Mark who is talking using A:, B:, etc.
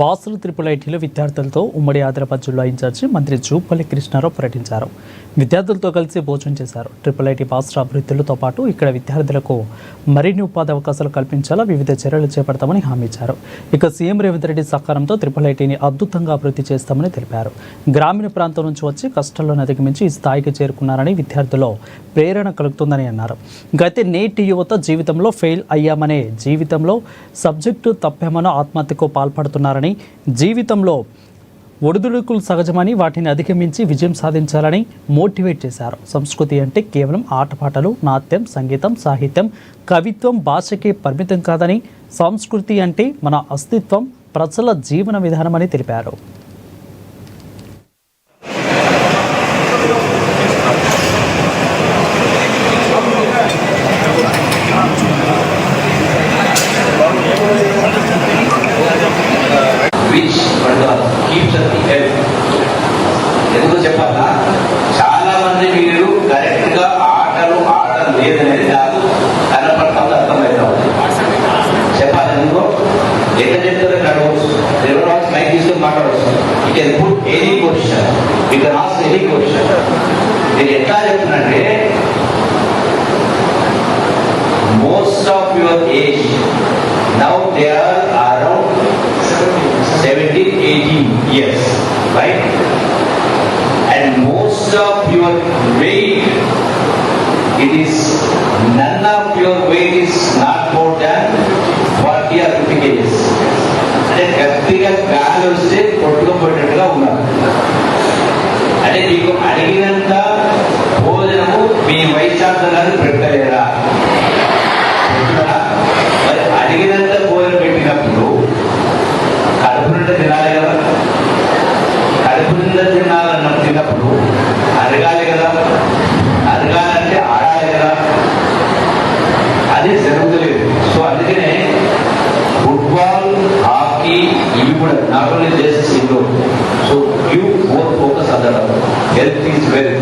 A: బాసలు IIIలో విద్యార్థులతో ఉమ్మడి ఆదిలాబాద్ జిల్లా ఇన్ఛార్జి మంత్రి జూపల్లి కృష్ణారావు పర్యటించారు. విద్యార్థులతో కలిసి భోజనం చేశారు. IIIT బాసర అభివృద్ధితో పాటు ఇక్కడ విద్యార్థులకు మరిన్ని ఉపాధి అవకాశాలు కల్పించేలా వివిధ చర్యలు చేపడతామని హామీ ఇచ్చారు. ఇక సీఎం రేవంత్ రెడ్డి సహకారంతో IIITని అద్భుతంగా అభివృద్ధి చేస్తామని తెలిపారు. గ్రామీణ ప్రాంతం నుంచి వచ్చి కష్టాలను అధిగమించి ఈ స్థాయికి చేరుకున్నారని విద్యార్థుల్లో ప్రేరణ కలుగుతుందని అన్నారు. అయితే నేటి యువత జీవితంలో ఫెయిల్ అయ్యామనే, జీవితంలో సబ్జెక్టు తప్పామనో ఆత్మహత్యకు పాల్పడుతున్నారని, జీవితంలో ఒడిదుడుకులు సహజమని, వాటిని అధిగమించి విజయం సాధించాలని మోటివేట్ చేశారు. సంస్కృతి అంటే కేవలం ఆటపాటలు, నాట్యం, సంగీతం, సాహిత్యం, కవిత్వం, భాషకే పరిమితం కాదని, సంస్కృతి అంటే మన అస్తిత్వం, ప్రజల జీవన విధానమని తెలిపారు.
B: ఎందుకు చెప్పాలా, చాలా మంది మీరు కరెక్ట్ గా ఆటలు లేదనేది నాకు కనపడతాం, అర్థమవుతా ఉంది. చెప్పాలి ఎందుకో ఎక్కడ చెప్తారో అడగవచ్చు, ఎవరో మైక్ తీసుకొని మాట్లాడవచ్చు. You can put any question, you can ask any question. నేను ఎట్లా చెప్తున్నానంటే, most of your age now they are around 17-18 years, right? And most of your weight, it is none of your weight is not more than 40 or 50 kgs. అంటే గట్టిగా గాలి వస్తే కొట్టుకుపోయేటట్టుగా ఉన్నారు. అంటే మీకు అడిగినంత భోజనము మీ వైశాఖాన్ని పెట్టలేరా? మరి అడిగినంత భోజనం పెట్టినప్పుడు కడుపు నిండా తినాలి కదా. కడుపు నిండా తిన్నప్పుడు అరగాలి కదా. అరగాలంటే ఆడాలి కదా. అది జరుగుతలేదు. సో అందుకనే ఫుట్బాల్, హాకీ ఇవి కూడా not only just indoor. So you more focus on that. Health is very